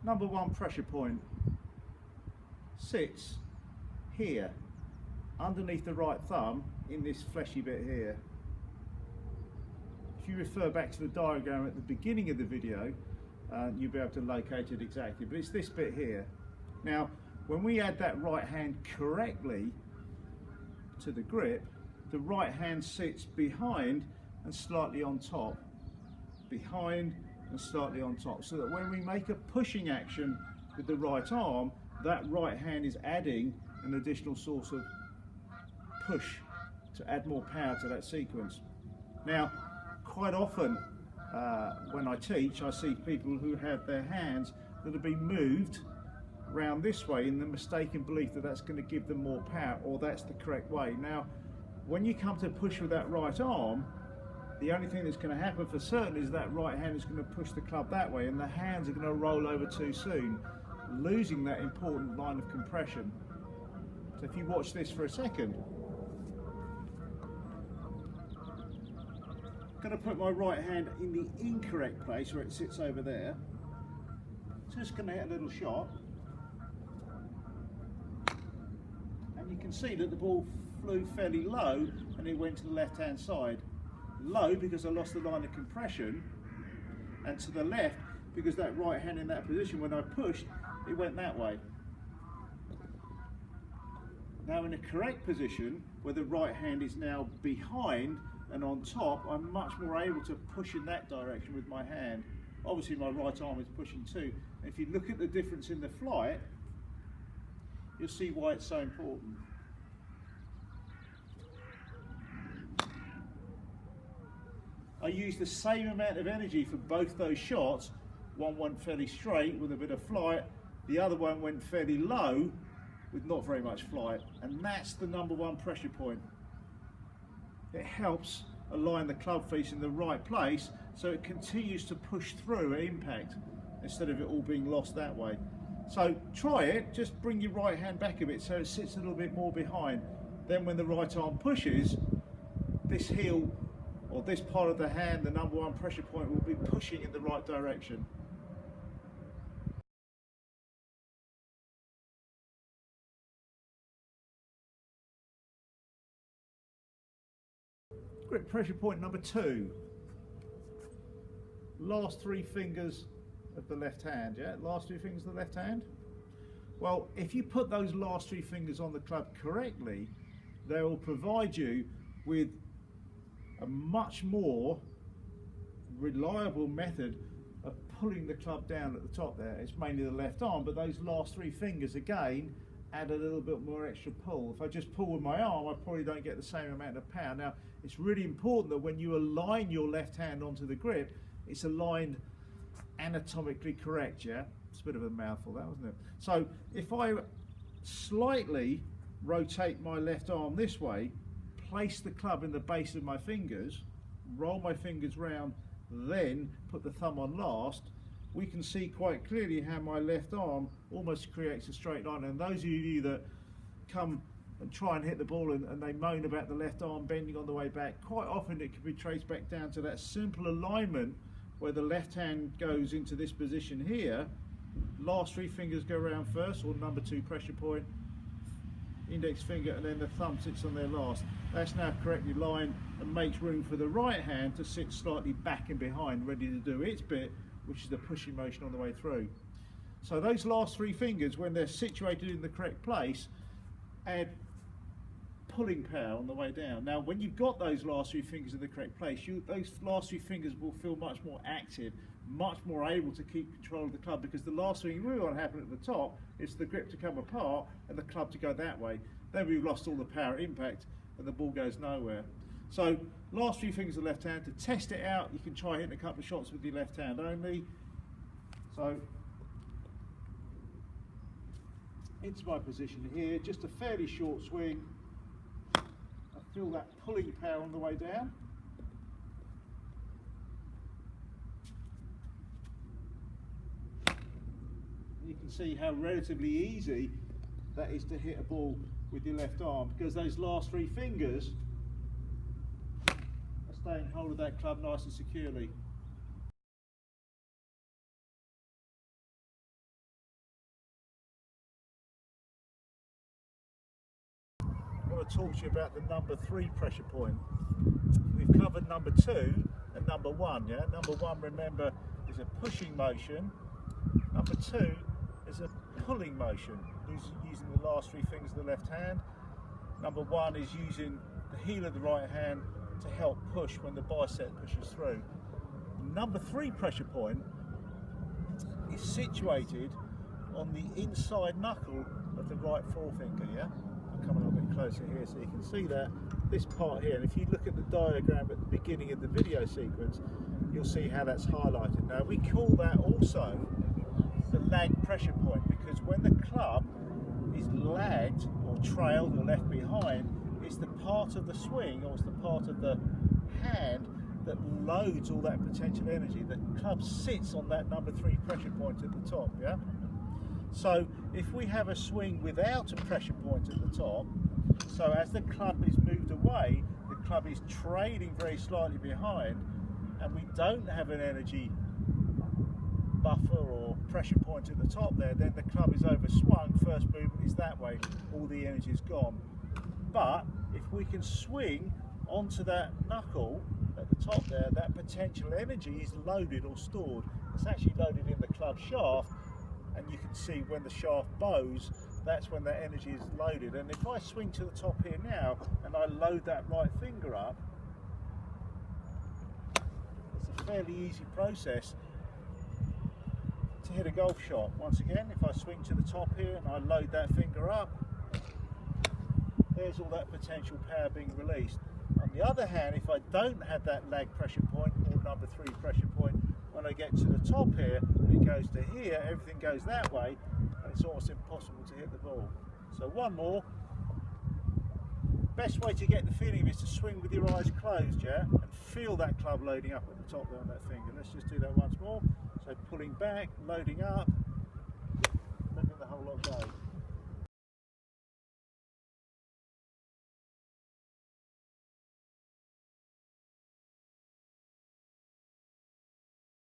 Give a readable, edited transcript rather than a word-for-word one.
number one pressure point sits here, underneath the right thumb, in this fleshy bit here. If you refer back to the diagram at the beginning of the video, you'll be able to locate it exactly, but it's this bit here. Now, when we add that right hand correctly to the grip, the right hand sits behind and slightly on top, behind and slightly on top, so that when we make a pushing action with the right arm, that right hand is adding an additional source of push to add more power to that sequence. Now, quite often when I teach, I see people who have their hands that have been moved round this way in the mistaken belief that that's going to give them more power, or that's the correct way. Now, when you come to push with that right arm, the only thing that's going to happen for certain is that right hand is going to push the club that way, and the hands are going to roll over too soon, losing that important line of compression. So if you watch this for a second, I'm going to put my right hand in the incorrect place where it sits over there. Just going to hit a little shot. And you can see that the ball flew fairly low and it went to the left hand side. Low because I lost the line of compression, and to the left because that right hand in that position, when I pushed, it went that way. Now in a correct position, where the right hand is now behind and on top, I'm much more able to push in that direction with my hand. Obviously my right arm is pushing too. And if you look at the difference in the flight, you'll see why it's so important. I used the same amount of energy for both those shots. One went fairly straight with a bit of flight, the other one went fairly low with not very much flight, and that's the number one pressure point. It helps align the club face in the right place so it continues to push through at impact instead of it all being lost that way. So try it, just bring your right hand back a bit so it sits a little bit more behind. Then when the right arm pushes, this heel or this part of the hand, the number one pressure point, will be pushing in the right direction. Grip pressure point number 2. Last 3 fingers of the left hand, yeah? Last 2 fingers of the left hand. Well, if you put those last 3 fingers on the club correctly, they will provide you with a much more reliable method of pulling the club down at the top there. It's mainly the left arm, but those last 3 fingers again add a little bit more extra pull. If I just pull with my arm, I probably don't get the same amount of power. Now, it's really important that when you align your left hand onto the grip, it's aligned anatomically correct, yeah? It's a bit of a mouthful, that, wasn't it? So if I slightly rotate my left arm this way, place the club in the base of my fingers, roll my fingers round, then put the thumb on last, we can see quite clearly how my left arm almost creates a straight line. And those of you that come and try and hit the ball and they moan about the left arm bending on the way back, quite often it can be traced back down to that simple alignment where the left hand goes into this position here, last 3 fingers go around first, or number 2 pressure point, index finger, and then the thumb sits on there last. That's now correctly lined and makes room for the right hand to sit slightly back and behind, ready to do its bit, which is the pushing motion on the way through. So those last 3 fingers, when they're situated in the correct place, add pulling power on the way down. Now when you've got those last 3 fingers in the correct place, those last 3 fingers will feel much more active, much more able to keep control of the club, because the last thing you really want to happen at the top is the grip to come apart and the club to go that way. Then we've lost all the power impact and the ball goes nowhere. So last 3 fingers of the left hand. To test it out, you can try hitting a couple of shots with your left hand only. So into my position here, just a fairly short swing. I feel that pulling power on the way down. You can see how relatively easy that is to hit a ball with your left arm, because those last 3 fingers are staying hold of that club nice and securely. to talk to you about the number 3 pressure point. We've covered number 2 and number 1, yeah? Number 1, remember, is a pushing motion. Number 2 is a pulling motion, using the last 3 fingers of the left hand. Number 1 is using the heel of the right hand to help push when the bicep pushes through. Number 3 pressure point is situated on the inside knuckle of the right forefinger, yeah? I'll come a little bit closer here so you can see that. This part here, and if you look at the diagram at the beginning of the video sequence, you'll see how that's highlighted. Now, we call that also the lag pressure point, because when the club is lagged or trailed or left behind, it's the part of the swing, or it's the part of the hand that loads all that potential energy. The club sits on that number 3 pressure point at the top, yeah? So if we have a swing without a pressure point at the top, so as the club is moved away, the club is trailing very slightly behind, and we don't have an energy buffer or pressure point at the top there, then the club is overswung, first movement is that way, all the energy is gone. But if we can swing onto that knuckle at the top there, that potential energy is loaded or stored. It's actually loaded in the club shaft, and you can see when the shaft bows, that's when that energy is loaded. And if I swing to the top here now and I load that right finger up, it's a fairly easy process to hit a golf shot. Once again, if I swing to the top here and I load that finger up, there's all that potential power being released. On the other hand, if I don't have that lag pressure point or number 3 pressure point, when I get to the top here and it goes to here, everything goes that way, and it's almost impossible to hit the ball. So one more. Best way to get the feeling of it is to swing with your eyes closed, yeah, and feel that club loading up at the top there on that finger. Let's just do that once more. So pulling back, loading up, letting the whole lot go.